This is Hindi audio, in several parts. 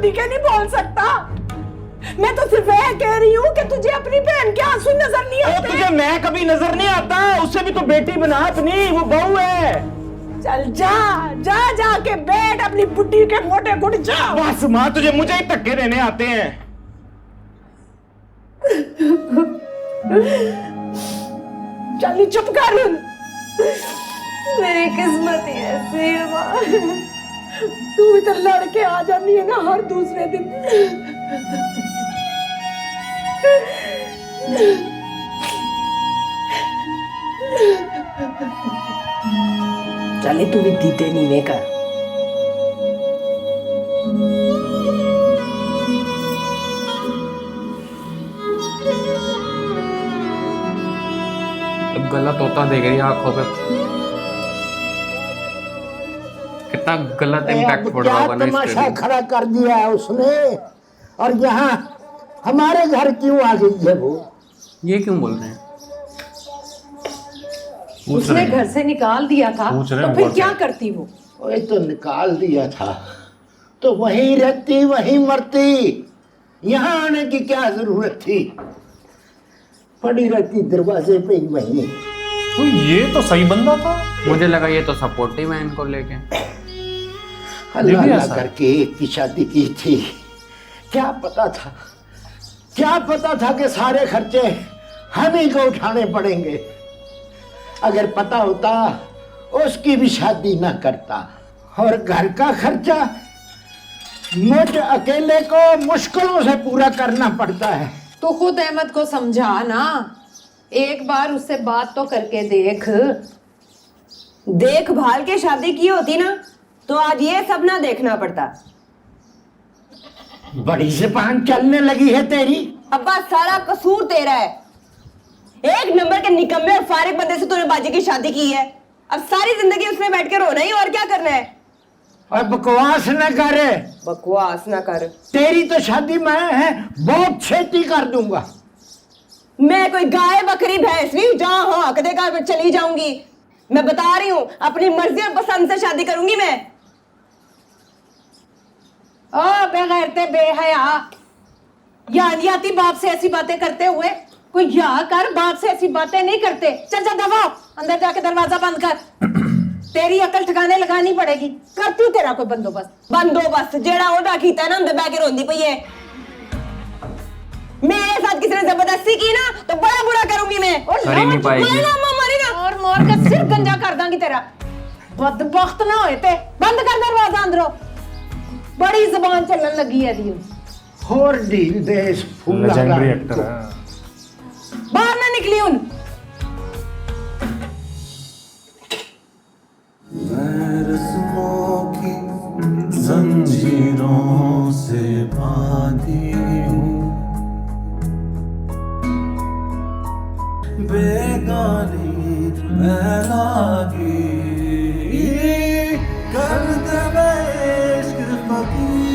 खुद ही के नहीं बोल सकता? मैं तो सिर्फ यह कह रही हूँ कि तुझे अपनी बहन के आंसू नजर नहीं आते? तुझे मैं कभी नजर नहीं आता? उससे भी तो बेटी बना अपनी, वो बहू है। चल जा जा जाके बैठ अपनी बुड्ढी के मोटे गुड़ जा। बस माँ, तुझे मुझे ही धक्के देने आते हैं। चल चुप कर। मेरी किस्मत ही ऐसी है माँ। तू इधर लड़के आ जानी है ना हर दूसरे दिन। चले तू भी दीते नहीं वे कर। अब गलत होता देख रही आंखों पे, कितना गलत इम्पैक्ट पड़ रहा होगा ना तमाशा इसके। खड़ा कर दिया है उसने। और यहाँ हमारे घर क्यों आ गई है वो? ये क्यों बोल रहे हैं? उसने घर से निकाल दिया था तो फिर क्या करती वो? ओए तो निकाल दिया था तो वहीं रहती वहीं मरती। यहाँ आने की क्या जरूरत थी? पड़ी रहती दरवाजे पे ही वहीं। तो ये तो सही बंदा था। मुझे लगा ये तो सपोर्टिव है इनको लेके। अल्लाह करके एक की शादी की थी। क्या पता था कि सारे खर्चे हम ही को उठाने पड़ेंगे। अगर पता होता उसकी भी शादी ना करता। और घर का खर्चा मुझ अकेले को मुश्किलों से पूरा करना पड़ता है। तो खुद अहमद को समझा ना, एक बार उससे बात तो करके देख। देखभाल के शादी की होती ना तो आज ये सब ना देखना पड़ता। बड़ी ज़बान चलने लगी है तेरी। अब्बा सारा कसूर तेरा है। एक नंबर के निकम्मे और फारिग बंदे से तूने बाजी की शादी की है। अब सारी जिंदगी उसमें बैठ के रोना ही और क्या करना है? और बकवास न कर। बकवास ना कर। तेरी तो शादी मैं है बहुत छेती कर दूंगा। मैं कोई गाय बकरी भैंस नहीं जहाँ हो हक देकर मैं चली जाऊंगी। मैं बता रही हूँ अपनी मर्जी और पसंद से शादी करूंगी मैं। ओ बेगैरते बेहया, याद नहीं आती बाप से ऐसी बातें करते हुए? कोई या कर, बाप से ऐसी बातें नहीं करते। चल जा दफा, अंदर जाके दरवाजा बंद कर। तेरी अकल ठिकाने लगानी पड़ेगी। करती हूँ तेरा कोई बंदोबस्त। बंदोबस्त जेड़ा ओदा कीता ना अंदर बैठ के रोंदी पई है। मेरे साथ किसी ने जबरदस्ती की ना तो बड़ा बुरा करूंगी मैं। कर ही नहीं पाएगी। और मोर का सिर गंजा कर दांगी तेरा। बदबख्त ना होए ते। बंद कर दरवाजा अंदरों। बड़ी जुबान चलने लगी है दी। और ढील दे इस फूला लेजेंडरी एक्टर है। बाहर ना निकली उन। मैं रस्मों की जंजीरों से बांधी हूँ, बेगानी मैं लागी कर दे इश्क फकीर।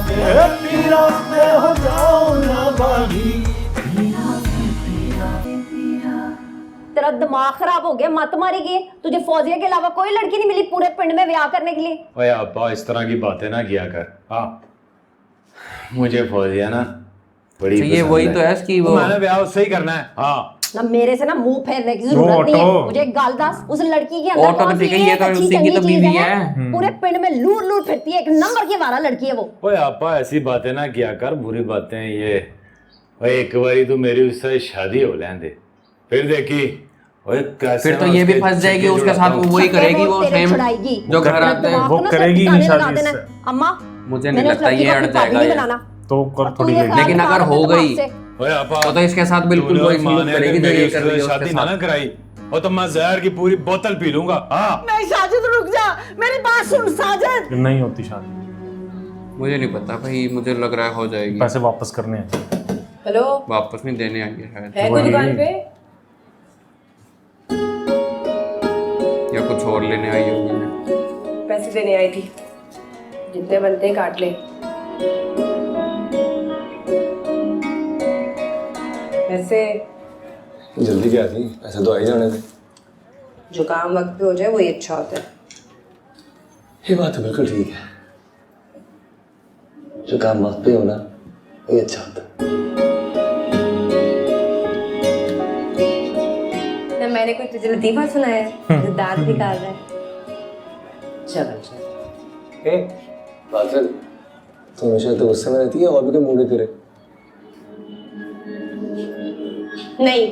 पीरा में हो जाऊं ना बागी। तेरा दिमाग खराब हो गया, मत मारी गई। तुझे फौजिया के अलावा कोई लड़की नहीं मिली पूरे पिंड में ब्याह करने के लिए? ओए अब्बा इस तरह की बातें ना किया कर। हाँ मुझे फौजिया ना बड़ी ये वही तो है इसकी वो। मैंने ब्याह उससे ही करना है। हाँ ना मेरे से ना मुंह फेरने की जरूरत नहीं है। मुझे एक गाल दस, उस लड़की के अंदर ऑटो कौन तो सी ठीक है, ये एक तो अच्छी उसी की चंगी तो चीज बीवी है? है। पूरे पिंड में लूट लूट फिरती है, एक नंबर की वाला लड़की है वो। ओए अब्बा ऐसी बातें ना किया कर, बुरी बातें ये। ओए एक बारी तो मेरी उससे शादी हो लेंदे फिर देखी। ओए कैसे फिर तो ये भी फंस जाएगी उसके साथ, वो वही करेगी वो सेम जो घर आते हैं। वो करेगी नहीं शादी इससे। अम्मा मुझे नहीं लगता ये अड़ जाएगा ये। तो कर थोड़ी लेकिन अगर हो गई ओए अब्बा तो इसके साथ बिल्कुल वही सलूक करेगी जो ये कर रही है उसके शादी ना साथ। कराई और तो मैं जहर की पूरी बोतल पी लूंगा। हाँ नहीं साजिद रुक जा, मेरी बात सुन साजिद। नहीं होती शादी। मुझे नहीं पता भाई, मुझे लग रहा है हो जाएगी। पैसे वापस करने हैं। हेलो वापस नहीं देने आई है शायद, है कोई दुकान पे? या कुछ और लेने आई होगी। पैसे देने आई थी, जितने बनते हैं काट ले। पैसे जल्दी क्या थी, ऐसे तो आ ही जाने थे। जो काम वक्त पे हो जाए वही अच्छा होता है। ये बात तो बिल्कुल ठीक है, जो काम वक्त पे हो ना वही अच्छा होता है। मैंने कोई तुझे लतीफा सुनाया है जो दांत निकाल रहा है? चल ए बादल, तू हमेशा तो गुस्से में रहती है और भी कोई मूड है तेरे? नहीं,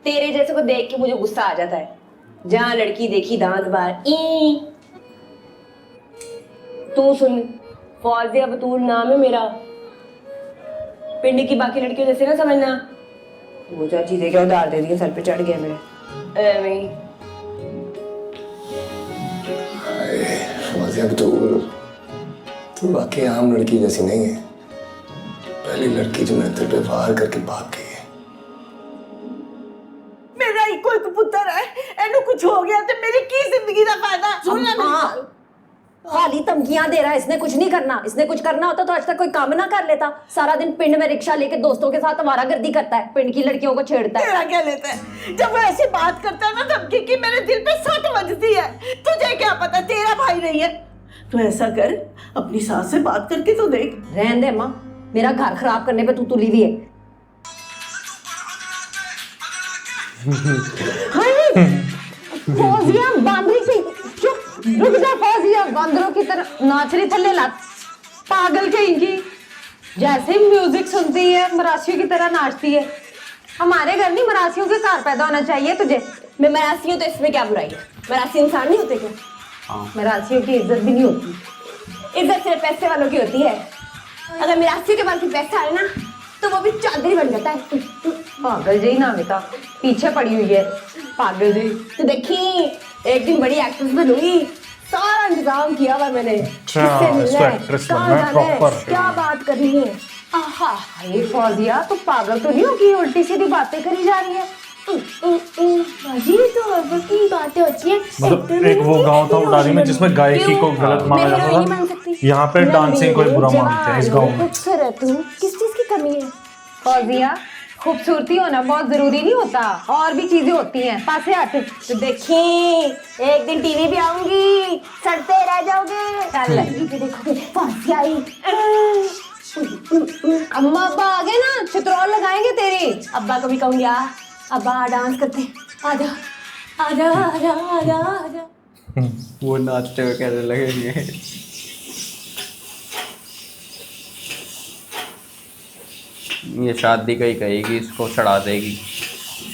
तेरे जैसे को देख के मुझे गुस्सा आ जाता है। जहाँ लड़की देखी दांत बार ई। तू सुन, फौजिया बतूल नाम है मेरा। पिंड की बाकी लड़कियों जैसे ना समझना। वो जो चीजें क्या उधार दे दी, सर पे चढ़ गया मेरे। फौजिया बतूल, तू वाकई आम लड़की जैसी नहीं है। पहली लड़की जो मेरे पे वार करके भाग गई है। मेरा ही कोई पुत्र है, एनु कुछ हो गया तो मेरी की जिंदगी का फायदा? सुन ले मेरी खाली धमकियां दे रहा है। इसने कुछ नहीं करना। इसने कुछ करना होता तो आज तक कोई काम ना कर लेता। सारा दिन पिंड में रिक्शा लेके दोस्तों के साथ आवारागर्दी करता है, पिंड की लड़कियों को छेड़ता है। तेरा क्या लेता है? जब वो ऐसी बात करता है ना धमकी की, मेरे दिल पे सट बजती है। तुझे क्या पता, तेरा भाई नहीं है। तू ऐसा कर, अपनी सास से बात करके तो देख। रहने दे माँ, मेरा घर खराब करने पे तू तुली हुई है। फौजिया बांदरी की चुप, रुक जा फौजिया, बांदरों की तरह नाच रही थल्ले लात, पागल कहेंगी। जैसे म्यूजिक सुनती है मरासियों की तरह नाचती है। हमारे घर नहीं, मरासियों के घर पैदा होना चाहिए तुझे। मैं मरासी हूँ तो इसमें क्या बुराई है? मरासी इंसान नहीं होते क्या? मरासियों की इज्जत भी नहीं होती। इज्जत सिर्फ पैसे वालों की होती है। अगर मरासी के पास भी पैसा है ना तो वो भी चौधरी बन जाता है। पागल जी ना बेटा, पीछे पड़ी हुई है पागल जी। तो देखी, एक दिन बड़ी एक्ट्रेस बनूंगी। सारा इंतजाम किया हुआ मैंने। अच्छा, किससे मिलना इसको है, एक्ट्रेस कहाँ बनना है, जाना है, proper। क्या बात करनी है। आहा, ये फौजिया तो पागल तो नहीं होगी, उल्टी सीधी बातें करी जा रही है। बाजी तो अब की बातें होती है। मतलब एक वो गांव था उड़ारी में जिसमें गायकी को गलत माना जाता था। यहाँ पे डांसिंग को बुरा मानते हैं इस गांव में। खूबसूरत हूँ, किस चीज की कमी है? फौजिया, खूबसूरती होना बहुत जरूरी नहीं होता, और भी चीजें होती हैं। पासे आते तो देखी, एक दिन टीवी भी आऊंगी, सड़ते रह जाओगे। टीवी पे देखोगे फांसी आई। अम्मा अब्बा आ गए ना, चित्रौल लगाएंगे तेरे। अब्बा को भी कहूंगी, अब्बा डांस करते, आजा आजा आजा आजा आजा। वो नाचते हुए कैसे लगेंगे? ये शादी का ही कहेगी, इसको चढ़ा देगी।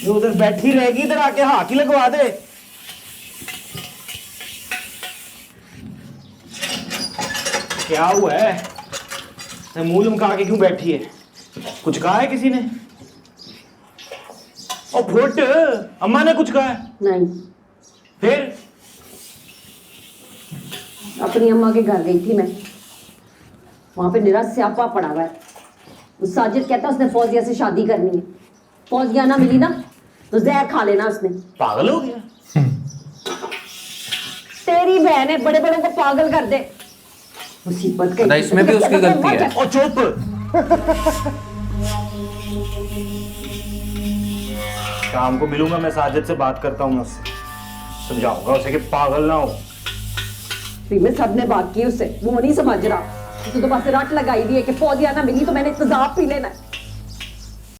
ये उधर बैठी रहेगी, इधर आके हाथ ही लगवा दे। क्या हुआ है? मुंह लमका के क्यों बैठी है? कुछ कहा है किसी ने? और फुट, अम्मा ने कुछ कहा है? नहीं, फिर अपनी अम्मा के घर गई थी मैं। वहां पे निरा स्यापा पड़ा हुआ है। उस साजिद कहता है उसने फौजिया से शादी करनी है। फौजिया ना मिली ना तो जहर खा लेना उसने। पागल हो गया? तेरी बहन है, बड़े बड़ों को पागल कर दे। मुसीबत पता है, इसमें भी उसकी गलती है। और चुप। शाम को मिलूंगा मैं साजिद से, बात करता हूँ उससे, समझाऊंगा उसे कि पागल ना हो। में सबने बात की उससे, वो नहीं समझ रहा। तो बस रट लगाई दी है कि फौजिया ना मिली तो मैंने तेजाब पी लेना है।